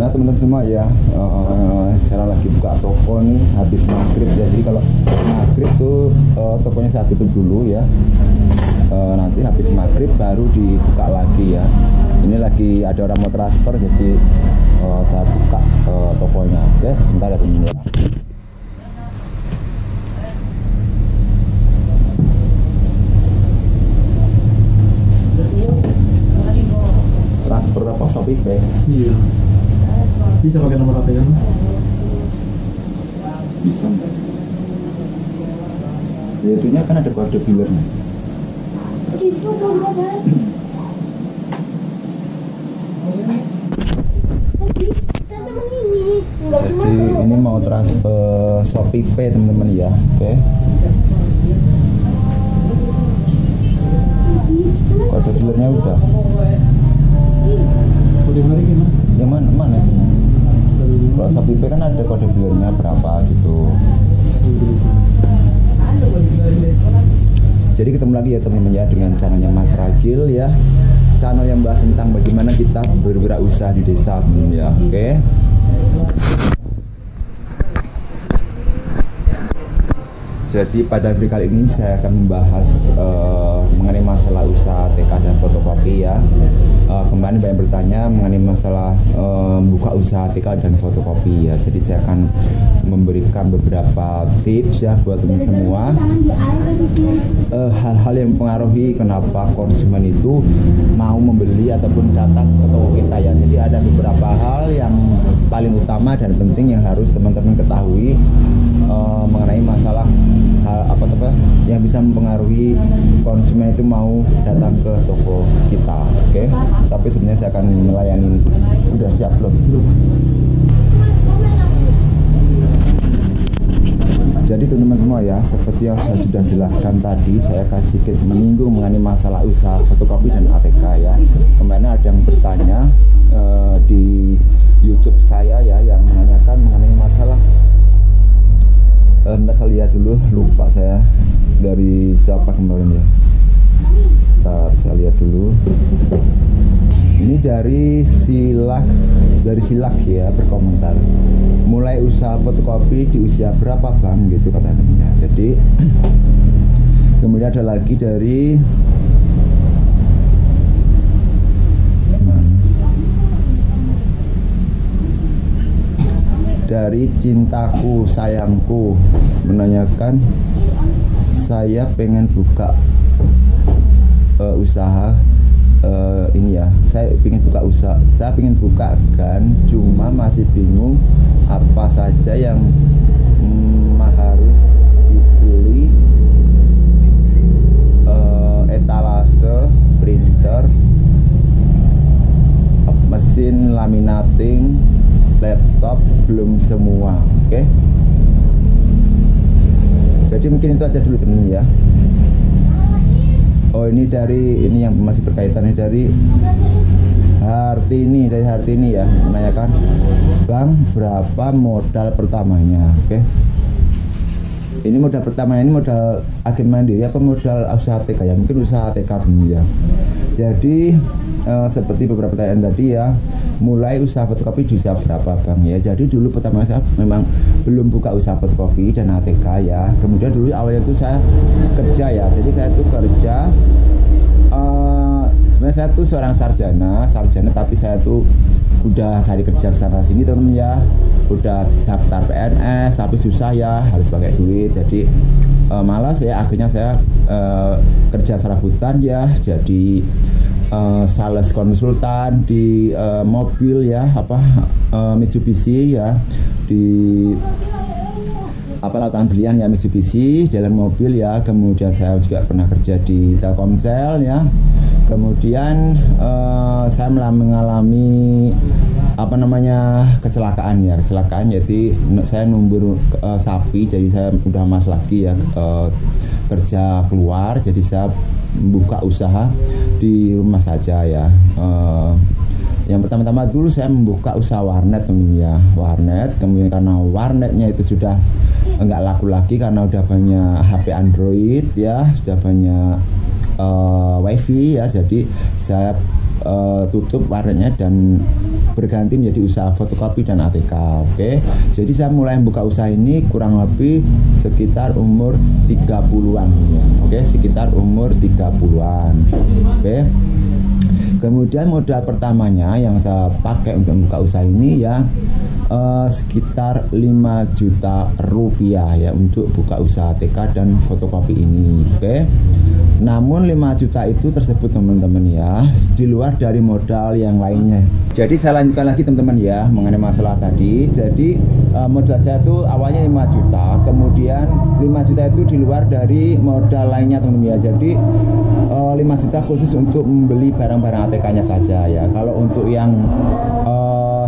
ya teman-teman semua ya. Saya lagi buka toko nih habis maghrib ya. Jadi kalau maghrib tuh tokonya saya tutup dulu ya. Nanti habis maghrib baru dibuka lagi ya. Ini lagi ada orang mau transfer, jadi saya buka tokonya. Oke, sebentar ya teman-teman. Transfer apa? Shopee Pay? Iya. Bisa pakai nomor ATM? Bisa enggak? Ya itunya kan ada kode billernya. Jadi ini mau transfer Shopee Pay teman-teman ya. Oke. Kode billernya udah. Kode billernya gimana? Yang mana itu? Kalau Shopee Pay kan ada kode billernya berapa gitu. Jadi ketemu lagi ya teman-teman ya dengan channelnya Mas Ragil ya. Channel yang bahas tentang bagaimana kita berwirausaha di desa teman-teman ya. Oke. Jadi pada video kali ini saya akan membahas mengenai masalah usaha TK dan fotokopi ya. Kemarin banyak bertanya mengenai masalah buka usaha TK dan fotokopi ya. Jadi saya akan memberikan beberapa tips ya buat teman semua. Hal-hal yang mempengaruhi kenapa konsumen itu mau membeli ataupun datang ke toko kita ya. Jadi ada beberapa hal yang paling utama dan penting yang harus teman-teman ketahui mengenai masalah hal apa yang bisa mempengaruhi konsumen itu mau datang ke toko kita. Oke. Tapi sebenarnya saya akan melayani. Udah siap belum? Jadi teman-teman semua ya, seperti yang saya sudah jelaskan tadi, saya akan sedikit menyinggung mengenai masalah usaha fotokopi dan ATK ya. Kemarin ada yang bertanya di YouTube saya ya, yang menanyakan mengenai masalah. Bentar saya lihat dulu, lupa saya dari siapa kemarin ya. Bentar saya lihat dulu. Ini dari Silak ya, berkomentar. Mulai usaha fotokopi di usia berapa bang gitu katanya. Jadi kemudian ada lagi dari Cintaku Sayangku menanyakan, saya pengen buka usaha ini ya, saya ingin buka usaha, saya ingin buka kan, cuma masih bingung apa saja yang harus dibeli, etalase, printer, mesin laminating, laptop, belum semua. Oke. Jadi mungkin itu aja dulu teman ya. Oh ini yang masih berkaitan dari Hartini ya, menanyakan, bang berapa modal pertamanya? Oke. Ini modal pertamanya, ini modal agen mandiri apa modal usaha TK ya? Mungkin usaha TK dulu ya. Jadi seperti beberapa pertanyaan tadi ya, mulai usaha fotokopi di usia berapa bang ya? Jadi dulu pertama saya memang belum buka usaha fotokopi dan ATK ya. Kemudian dulu awalnya itu saya kerja ya. Jadi saya tuh kerja, sebenarnya saya tuh seorang sarjana tapi saya tuh udah cari kerja kesana sini teman ya. Udah daftar PNS tapi susah ya, harus pakai duit. Jadi malas ya, akhirnya saya kerja serabutan ya, jadi sales konsultan di mobil ya, Mitsubishi ya, di lautan belian ya, Mitsubishi dalam mobil ya. Kemudian saya juga pernah kerja di Telkomsel ya. Kemudian saya mengalami kecelakaan ya, jadi saya numbur sapi, jadi saya udah mas lagi ya, kerja keluar, jadi saya membuka usaha di rumah saja ya. Yang pertama-tama dulu saya membuka usaha warnet ya, kemudian karena warnetnya itu sudah enggak laku lagi karena udah banyak HP Android ya, sudah banyak WiFi ya, jadi saya tutup warnanya dan berganti menjadi usaha fotokopi dan ATK. Oke. Jadi saya mulai buka usaha ini kurang lebih sekitar umur 30-an ya. Oke, sekitar umur 30-an. Oke. Kemudian modal pertamanya yang saya pakai untuk membuka usaha ini ya sekitar 5 juta rupiah ya untuk buka usaha TK dan fotokopi ini. Oke. Namun 5 juta itu tersebut teman-teman ya di luar dari modal yang lainnya. Jadi saya lanjutkan lagi teman-teman ya mengenai masalah tadi. Jadi modal saya itu awalnya 5 juta, kemudian 5 juta itu di luar dari modal lainnya teman-teman ya. Jadi 5 juta khusus untuk membeli barang-barang ATK-nya saja ya. Kalau untuk yang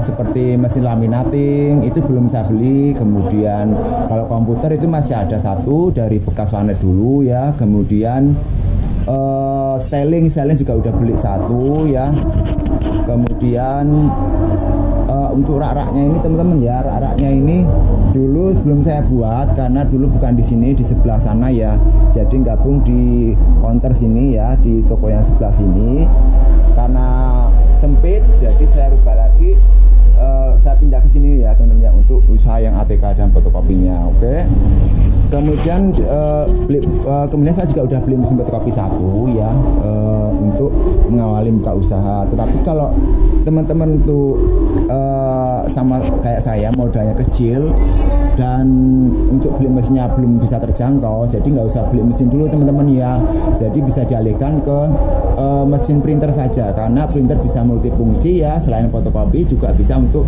seperti mesin laminating itu belum saya beli. Kemudian kalau komputer itu masih ada satu dari bekas warnet dulu ya. Kemudian styling juga udah beli satu ya. Kemudian untuk rak-raknya ini teman-teman ya, rak-raknya ini dulu belum saya buat karena dulu bukan di sini, di sebelah sana ya. Jadi gabung di counter sini ya, di toko yang sebelah sini. Karena sempit, jadi saya rubah lagi. Saya pindah ke sini ya teman-teman ya untuk usaha yang ATK dan fotokopinya. Oke. Kemudian kemudian saya juga udah beli mesin fotokopi satu ya untuk mengawali buka usaha. Tetapi kalau teman-teman tuh sama kayak saya modalnya kecil dan untuk beli mesinnya belum bisa terjangkau, jadi nggak usah beli mesin dulu teman-teman ya. Jadi bisa dialihkan ke mesin printer saja karena printer bisa multifungsi ya. Selain fotokopi juga bisa untuk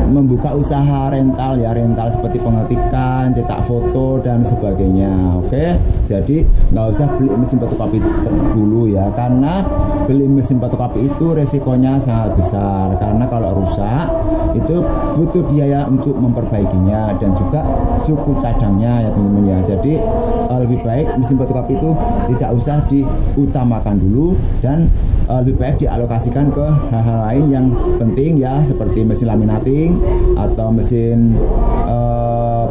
membuka usaha rental ya, rental seperti pengetikan, cetak foto dan sebagainya. Oke, jadi nggak usah beli mesin fotokopi dulu ya, karena beli mesin fotokopi itu resikonya sangat besar karena kalau rusak itu butuh biaya untuk memperbaikinya dan juga suku cadangnya ya teman-teman ya. Jadi lebih baik mesin fotokopi itu tidak usah diutamakan dulu dan lebih baik dialokasikan ke hal-hal lain yang penting ya, seperti mesin laminating atau mesin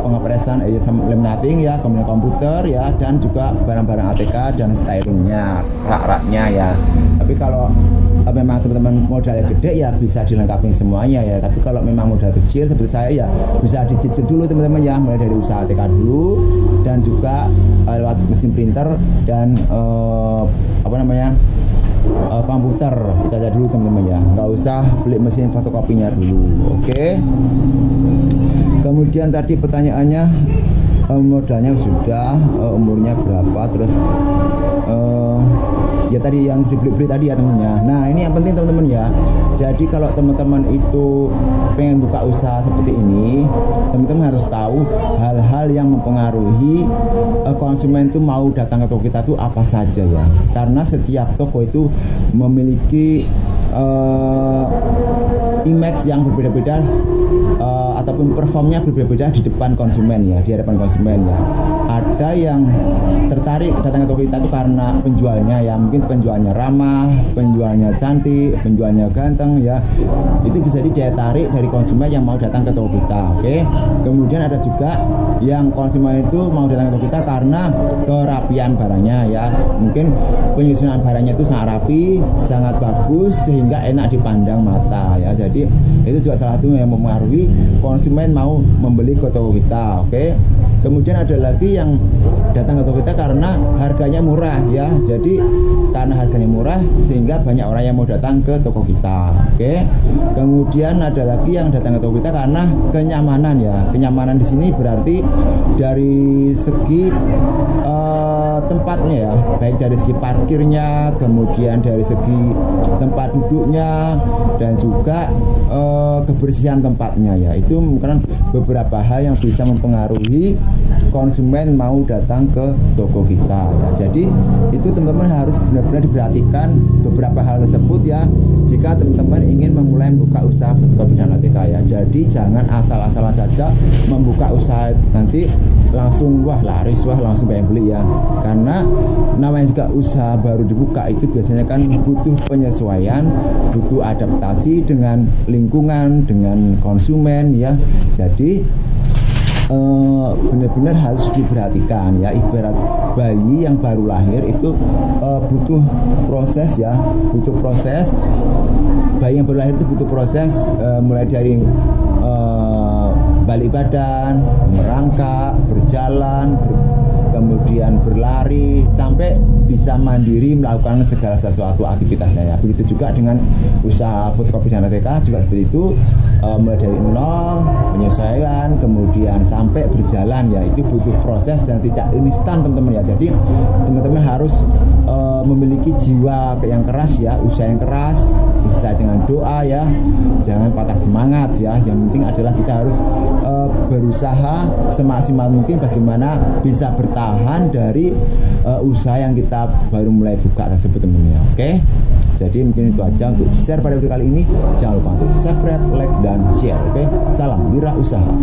pengepresan laminating ya, kemudian komputer ya, dan juga barang-barang ATK dan stylingnya, rak-raknya ya. Tapi kalau memang teman-teman modalnya gede ya bisa dilengkapi semuanya ya. Tapi kalau memang modal kecil seperti saya ya bisa dicicil dulu teman-teman ya, mulai dari usaha ATK dulu dan juga lewat mesin printer dan komputer kita aja dulu teman-teman ya, nggak usah beli mesin fotokopinya dulu. Oke. Kemudian tadi pertanyaannya modalnya sudah, umurnya berapa, terus ya tadi yang dibeli tadi ya teman-teman ya. Nah ini yang penting teman-teman ya. Jadi kalau teman-teman itu pengen buka usaha seperti ini, teman-teman harus tahu hal-hal yang mempengaruhi konsumen itu mau datang ke toko kita tuh apa saja ya. Karena setiap toko itu memiliki image yang berbeda-beda ataupun performnya berbeda-beda di depan konsumen ya, di hadapan konsumen ya. Ada yang tertarik datang ke toko kita itu karena penjualnya ya, mungkin penjualnya ramah, penjualnya cantik, penjualnya ganteng ya. Itu bisa daya tarik dari konsumen yang mau datang ke toko kita. Oke. Kemudian ada juga yang konsumen itu mau datang ke toko kita karena kerapian barangnya ya. Mungkin penyusunan barangnya itu sangat rapi, sangat bagus sehingga enak dipandang mata ya. Jadi itu juga salah satu yang mempengaruhi konsumen mau membeli ke toko kita. Oke. Kemudian ada lagi yang datang ke toko kita karena harganya murah ya. Jadi karena harganya murah sehingga banyak orang yang mau datang ke toko kita. Oke. Kemudian ada lagi yang datang ke toko kita karena kenyamanan ya. Kenyamanan di sini berarti dari segi tempatnya ya, baik dari segi parkirnya, kemudian dari segi tempat duduknya dan juga kebersihan tempatnya ya. Itu mungkin beberapa hal yang bisa mempengaruhi konsumen mau datang ke toko kita ya. Jadi itu teman-teman harus benar-benar diperhatikan beberapa hal tersebut ya jika teman-teman ingin memulai membuka usaha fotokopi dan ATK ya. Jadi jangan asal-asalan saja membuka usaha nanti langsung wah laris, wah langsung banyak beli ya. Karena namanya juga usaha baru dibuka itu biasanya kan butuh penyesuaian, butuh adaptasi dengan lingkungan, dengan konsumen ya. Jadi benar-benar harus diperhatikan ya. Ibarat bayi yang baru lahir itu butuh proses ya, butuh proses. Bayi yang baru lahir itu butuh proses mulai dari balik badan, merangkak, berjalan, kemudian berlari sampai bisa mandiri melakukan segala sesuatu aktivitasnya ya. Begitu juga dengan usaha fotokopi dan ATK juga seperti itu, mulai dari nol penyesuaian kemudian sampai berjalan ya, itu butuh proses dan tidak instan teman-teman ya. Jadi teman-teman harus memiliki jiwa yang keras ya, usaha yang keras, bisa dengan doa ya, jangan patah semangat ya. Yang penting adalah kita harus berusaha semaksimal mungkin bagaimana bisa bertahan dari usaha yang kita baru mulai buka tersebut teman-teman ya. Oke, jadi mungkin itu aja untuk share pada video kali ini. Jangan lupa untuk subscribe, like, dan share. Oke, salam wirausaha.